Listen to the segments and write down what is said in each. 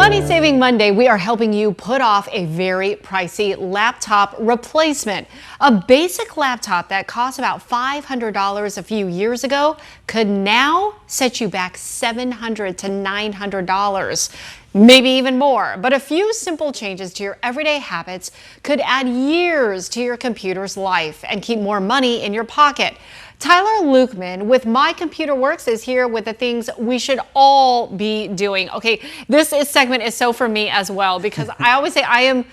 Money Saving Monday, we are helping you put off a very pricey laptop replacement. A basic laptop that cost about $500 a few years ago could now set you back $700 to $900. Maybe even more. But a few simple changes to your everyday habits could add years to your computer's life and keep more money in your pocket. Tyler Luchtman with My Computer Works is here with the things we should all be doing. Okay, this segment is so for me as well, because I always say I am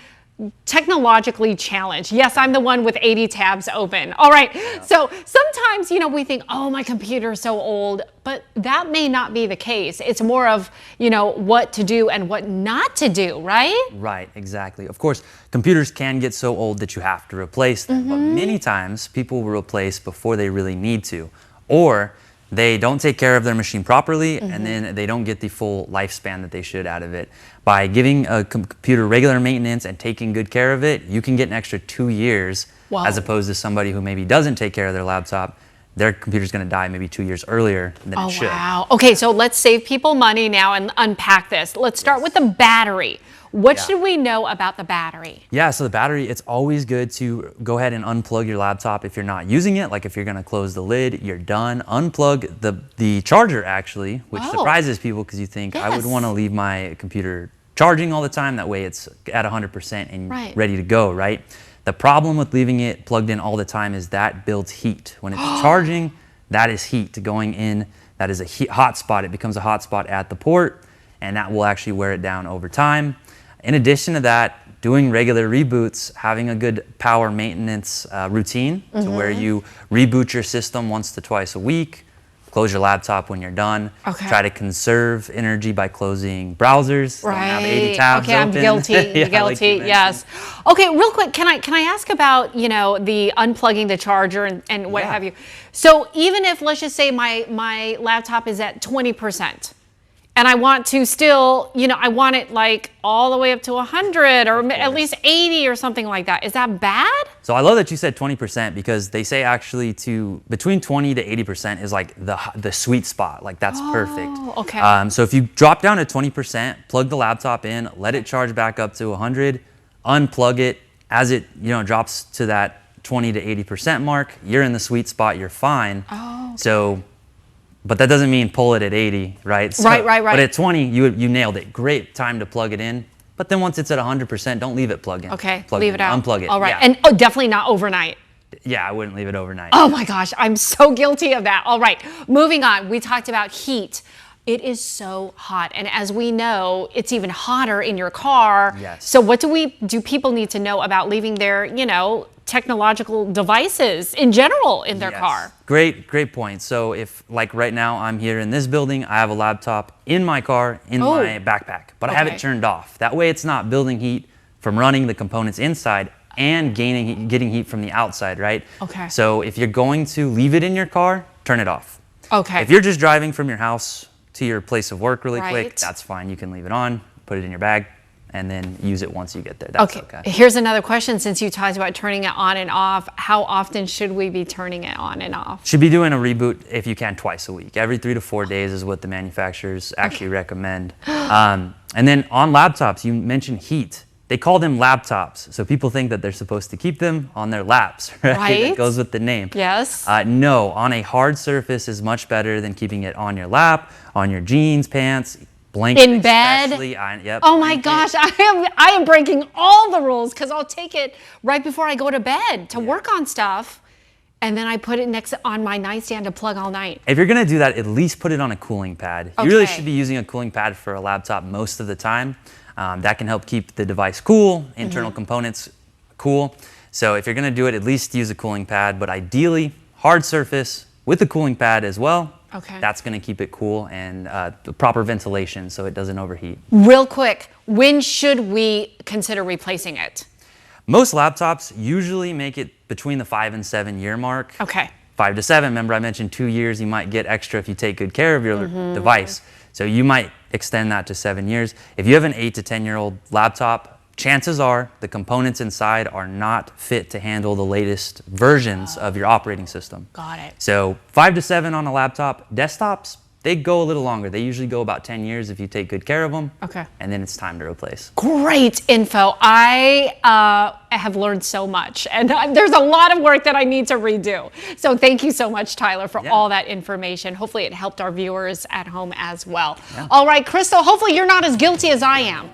technologically challenged. Yes, I'm the one with 80 tabs open. All right, so sometimes, we think, oh, my computer is so old, but that may not be the case. It's more of, what to do and what not to do, right? Right, exactly. Of course, computers can get so old that you have to replace them, but many times people will replace before they really need to, or they don't take care of their machine properly, and then they don't get the full lifespan that they should out of it. By giving a computer regular maintenance and taking good care of it, you can get an extra 2 years, as opposed to somebody who maybe doesn't take care of their laptop. Their computer's going to die maybe 2 years earlier than it should. Wow. Okay, so let's save people money now and unpack this. Let's start with the battery. What should we know about the battery? Yeah, so the battery, it's always good to go ahead and unplug your laptop if you're not using it. Like if you're gonna close the lid, you're done. Unplug the charger actually, which surprises people because you think, I would wanna leave my computer charging all the time. That way it's at 100% and ready to go, right? The problem with leaving it plugged in all the time is that builds heat. When it's charging, that is heat going in. That is a hot spot. It becomes a hot spot at the port, and that will actually wear it down over time. In addition to that, doing regular reboots, having a good power maintenance routine to where you reboot your system once to twice a week, close your laptop when you're done, try to conserve energy by closing browsers, don't have 80 tabs open. I'm guilty, guilty, yes. Okay, real quick, can I ask about, the unplugging the charger and what have you? So even if, let's just say my laptop is at 20%, and I want to still, I want it like all the way up to 100 or at least 80 or something like that. Is that bad? So I love that you said 20% because they say actually between 20 to 80% is like the sweet spot. Like that's perfect. Okay. So if you drop down to 20%, plug the laptop in, let it charge back up to 100, unplug it. As it drops to that 20 to 80% mark, you're in the sweet spot. You're fine. But that doesn't mean pull it at 80, right? So, right. But at 20, you nailed it. Great time to plug it in. But then once it's at 100%, don't leave it plugged in. Okay, leave it out. Unplug it. All right, yeah. and definitely not overnight. Yeah, I wouldn't leave it overnight. Oh my gosh, I'm so guilty of that. All right, moving on. We talked about heat. It is so hot, and as we know, it's even hotter in your car. Yes. So what do people need to know about leaving their, technological devices in general in their car? Great point. So if like right now I'm here in this building, I have a laptop in my car, in my backpack, but I have it turned off. That way it's not building heat from running the components inside and getting heat from the outside, right? Okay. So if you're going to leave it in your car, turn it off. Okay. If you're just driving from your house to your place of work really quick, that's fine. You can leave it on, put it in your bag, and then use it once you get there. That's okay. Here's another question. Since you talked about turning it on and off, how often should we be turning it on and off? Should be doing a reboot if you can twice a week. Every 3 to 4 days is what the manufacturers actually recommend. And then on laptops, you mentioned heat. They call them laptops, so people think that they're supposed to keep them on their laps, right? That goes with the name. Yes. No, on a hard surface is much better than keeping it on your lap, on your jeans, pants, blanket. In bed? Oh my gosh, I am breaking all the rules because I'll take it right before I go to bed to work on stuff, and then I put it on my nightstand to plug all night. If you're gonna do that, at least put it on a cooling pad. You really should be using a cooling pad for a laptop most of the time. That can help keep the device cool, internal components cool. So if you're gonna do it, at least use a cooling pad, but ideally, hard surface with a cooling pad as well. That's gonna keep it cool and the proper ventilation so it doesn't overheat. Real quick, when should we consider replacing it? Most laptops usually make it between the 5 and 7 year mark. 5 to 7, remember I mentioned 2 years, you might get extra if you take good care of your device. So you might extend that to 7 years. If you have an 8 to 10-year-old laptop, chances are the components inside are not fit to handle the latest versions of your operating system. Got it. So 5 to 7 on a laptop. Desktops, they go a little longer. They usually go about 10 years if you take good care of them. Okay. And then it's time to replace. Great info. I have learned so much, and there's a lot of work that I need to redo. So thank you so much, Tyler, for all that information. Hopefully it helped our viewers at home as well. Yeah. All right, Crystal, hopefully you're not as guilty as I am.